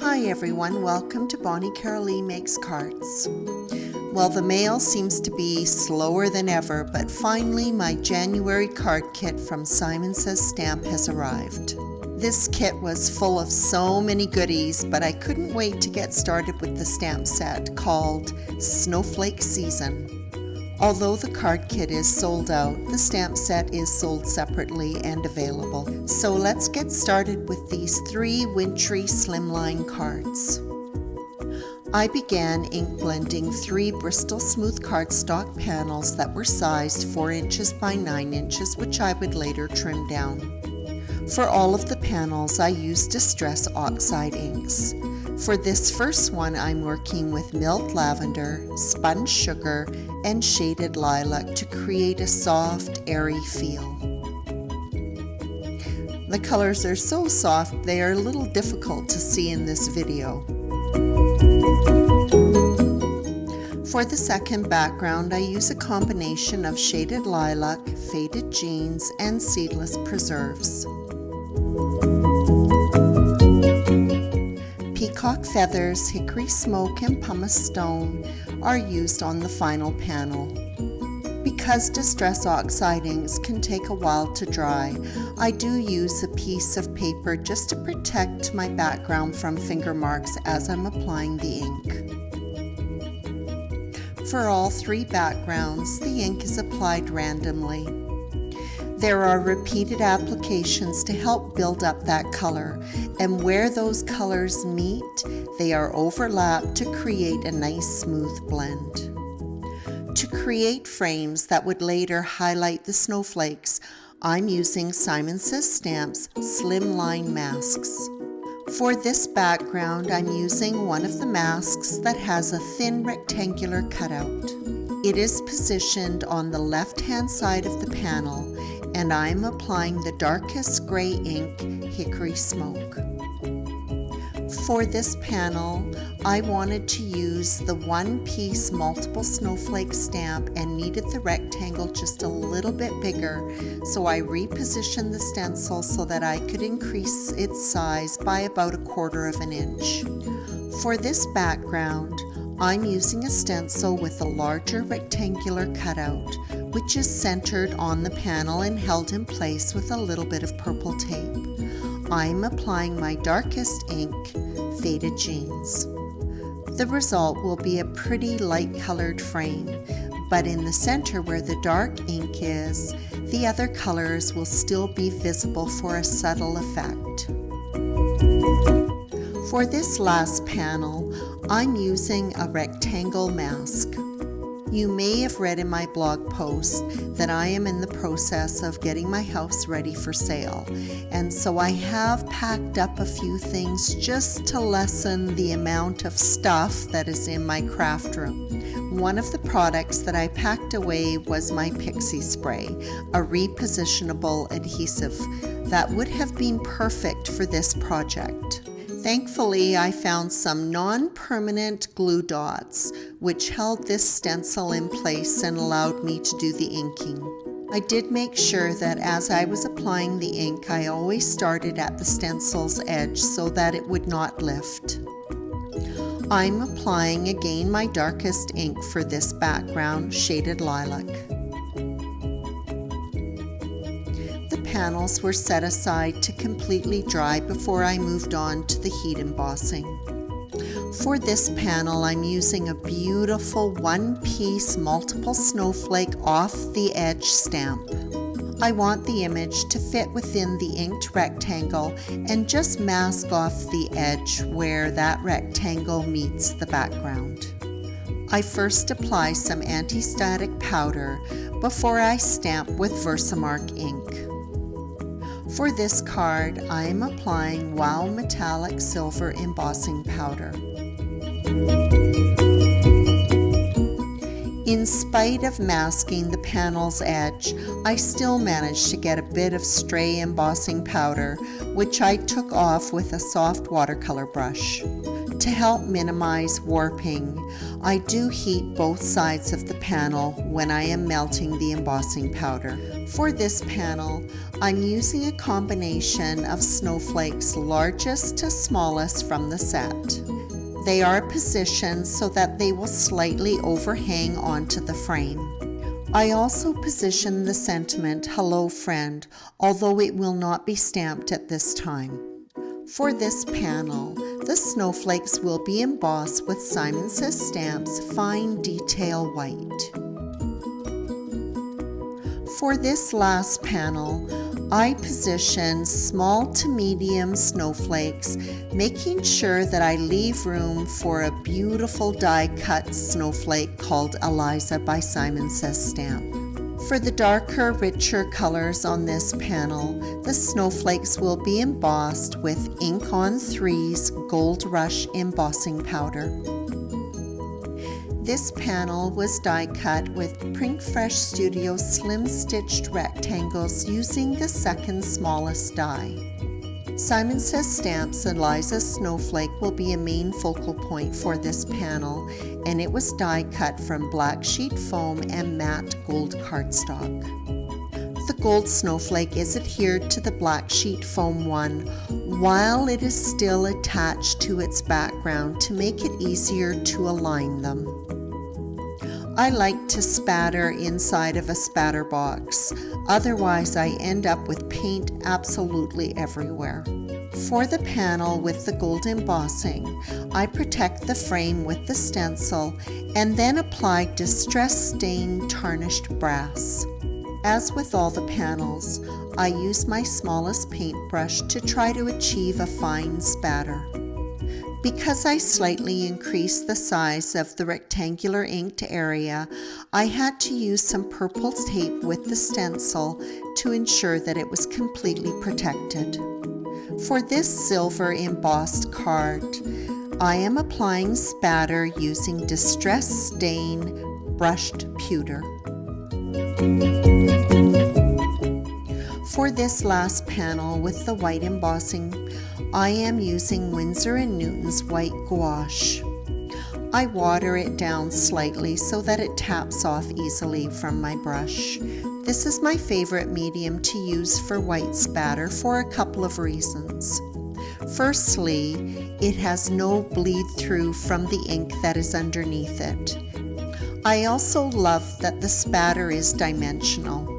Hi everyone, welcome to Bonnie Carolee Makes Cards. Well, the mail seems to be slower than ever, but finally my January card kit from Simon Says Stamp has arrived. This kit was full of so many goodies, but I couldn't wait to get started with the stamp set called Snowflake Season. Although the card kit is sold out, the stamp set is sold separately and available. So let's get started with these 3 wintry Slimline cards. I began ink blending 3 Bristol Smooth cardstock panels that were sized 4 inches by 9 inches, which I would later trim down. For all of the panels, I used Distress Oxide inks. For this first one, I'm working with Milk Lavender, Spun Sugar, and Shaded Lilac to create a soft, airy feel. The colors are so soft, they are a little difficult to see in this video. For the second background, I use a combination of Shaded Lilac, Faded Jeans, and Seedless Preserves. Peacock Feathers, Hickory Smoke, and Pumice Stone are used on the final panel. Because Distress Oxide inks can take a while to dry, I do use a piece of paper just to protect my background from finger marks as I'm applying the ink. For all 3 backgrounds, the ink is applied randomly. There are repeated applications to help build up that color, and where those colors meet, they are overlapped to create a nice smooth blend. To create frames that would later highlight the snowflakes, I'm using Simon Says Stamp's Slimline masks. For this background, I'm using one of the masks that has a thin rectangular cutout. It is positioned on the left-hand side of the panel, and I'm applying the darkest gray ink, Hickory Smoke. For this panel, I wanted to use the one-piece multiple snowflake stamp and needed the rectangle just a little bit bigger, so I repositioned the stencil so that I could increase its size by about 1/4 inch. For this background, I'm using a stencil with a larger rectangular cutout, which is centered on the panel and held in place with a little bit of purple tape. I'm applying my darkest ink, Faded Jeans. The result will be a pretty light colored frame, but in the center where the dark ink is, the other colors will still be visible for a subtle effect. For this last panel, I'm using a rectangle mask. You may have read in my blog post that I am in the process of getting my house ready for sale, and so I have packed up a few things just to lessen the amount of stuff that is in my craft room. One of the products that I packed away was my Pixie Spray, a repositionable adhesive that would have been perfect for this project. Thankfully, I found some non-permanent glue dots, which held this stencil in place and allowed me to do the inking. I did make sure that as I was applying the ink, I always started at the stencil's edge so that it would not lift. I'm applying again my darkest ink for this background, Shaded Lilac. Panels were set aside to completely dry before I moved on to the heat embossing. For this panel, I'm using a beautiful one-piece multiple snowflake off the edge stamp. I want the image to fit within the inked rectangle and just mask off the edge where that rectangle meets the background. I first apply some anti-static powder before I stamp with Versamark ink. For this card, I am applying Wow Metallic Silver Embossing Powder. In spite of masking the panel's edge, I still managed to get a bit of stray embossing powder, which I took off with a soft watercolor brush. To help minimize warping, I do heat both sides of the panel when I am melting the embossing powder. For this panel, I'm using a combination of Snowflake's largest to smallest from the set. They are positioned so that they will slightly overhang onto the frame. I also position the sentiment "Hello Friend," although it will not be stamped at this time. For this panel, the snowflakes will be embossed with Simon Says Stamp's Fine Detail White. For this last panel, I position small to medium snowflakes, making sure that I leave room for a beautiful die-cut snowflake called Eliza by Simon Says Stamp. For the darker, richer colors on this panel, the snowflakes will be embossed with Ink on 3's Gold Rush embossing powder. This panel was die cut with Print Fresh Studio slim stitched rectangles using the second smallest die. Simon Says Stamp's Eliza Snowflake will be a main focal point for this panel, and it was die cut from black sheet foam and matte gold cardstock. The gold snowflake is adhered to the black sheet foam one while it is still attached to its background to make it easier to align them. I like to spatter inside of a spatter box, otherwise I end up with paint absolutely everywhere. For the panel with the gold embossing, I protect the frame with the stencil and then apply distress stain tarnished brass. As with all the panels, I use my smallest paintbrush to try to achieve a fine spatter. Because I slightly increased the size of the rectangular inked area, I had to use some purple tape with the stencil to ensure that it was completely protected. For this silver embossed card, I am applying spatter using Distress Stain brushed pewter. For this last panel with the white embossing, I am using Winsor & Newton's white gouache. I water it down slightly so that it taps off easily from my brush. This is my favorite medium to use for white spatter for a couple of reasons. Firstly, it has no bleed through from the ink that is underneath it. I also love that the spatter is dimensional.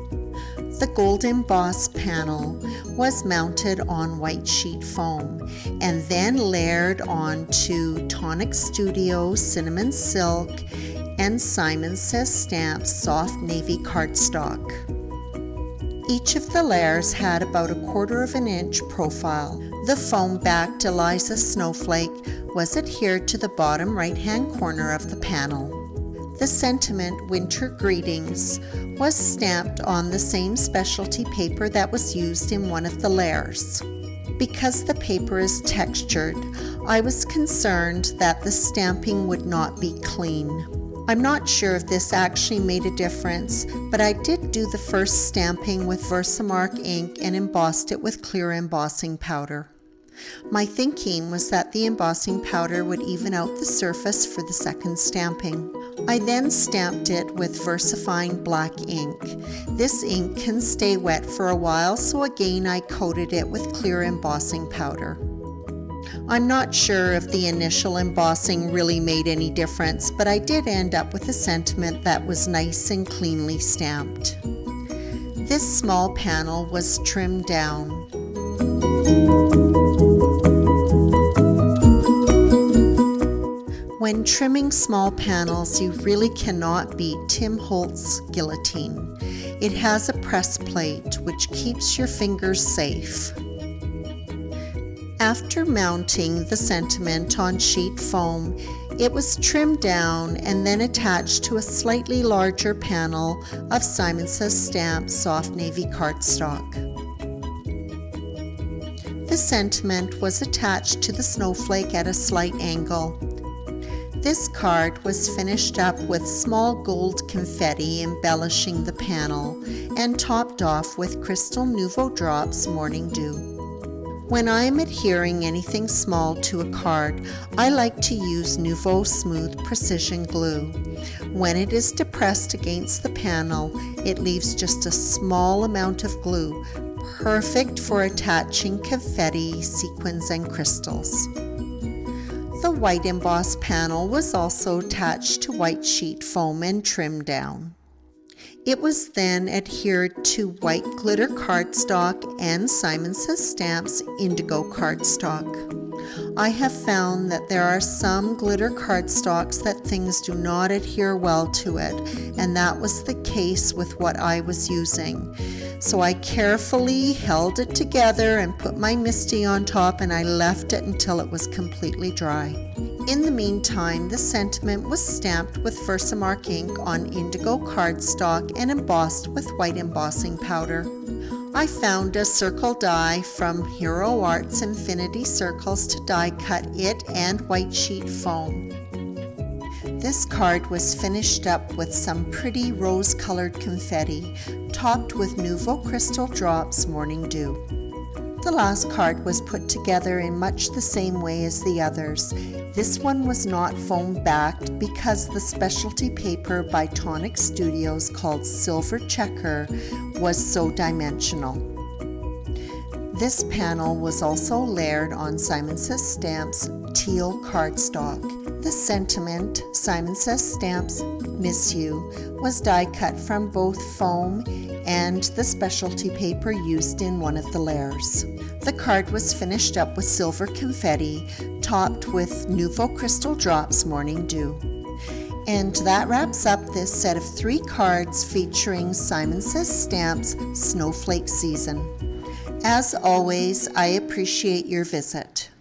The gold embossed panel was mounted on white sheet foam and then layered onto Tonic Studio Cinnamon Silk and Simon Says Stamp soft navy cardstock. Each of the layers had about 1/4 of an inch profile. The foam-backed Eliza Snowflake was adhered to the bottom right-hand corner of the panel. The sentiment "Winter Greetings" was stamped on the same specialty paper that was used in one of the layers. Because the paper is textured, I was concerned that the stamping would not be clean. I'm not sure if this actually made a difference, but I did do the first stamping with Versamark ink and embossed it with clear embossing powder. My thinking was that the embossing powder would even out the surface for the second stamping. I then stamped it with VersaFine black ink. This ink can stay wet for a while, so again I coated it with clear embossing powder. I'm not sure if the initial embossing really made any difference, but I did end up with a sentiment that was nice and cleanly stamped. This small panel was trimmed down. When trimming small panels, you really cannot beat Tim Holtz's guillotine. It has a press plate which keeps your fingers safe. After mounting the sentiment on sheet foam, it was trimmed down and then attached to a slightly larger panel of Simon Says Stamp soft navy cardstock. The sentiment was attached to the snowflake at a slight angle. This card was finished up with small gold confetti embellishing the panel and topped off with Crystal Nouveau Drops Morning Dew. When I am adhering anything small to a card, I like to use Nouveau Smooth Precision Glue. When it is depressed against the panel, it leaves just a small amount of glue, perfect for attaching confetti, sequins, and crystals. The white embossed panel was also attached to white sheet foam and trimmed down. It was then adhered to white glitter cardstock and Simon Says Stamps indigo cardstock. I have found that there are some glitter cardstocks that things do not adhere well to it, and that was the case with what I was using. So I carefully held it together and put my MISTI on top, and I left it until it was completely dry. In the meantime, the sentiment was stamped with Versamark ink on indigo cardstock and embossed with white embossing powder. I found a circle die from Hero Art's Infinity Circles to die cut it and white sheet foam. This card was finished up with some pretty rose-colored confetti, topped with Nouveau Crystal Drops Morning Dew. The last card was put together in much the same way as the others. This one was not foam backed because the specialty paper by Tonic Studios called Silver Checker was so dimensional. This panel was also layered on Simon Says Stamps teal cardstock. The sentiment, Simon Says Stamps, Miss You, was die cut from both foam and the specialty paper used in one of the layers. The card was finished up with silver confetti, topped with Nouveau Crystal Drops Morning Dew. And that wraps up this set of 3 cards featuring Simon Says Stamps Snowflake Season. As always, I appreciate your visit.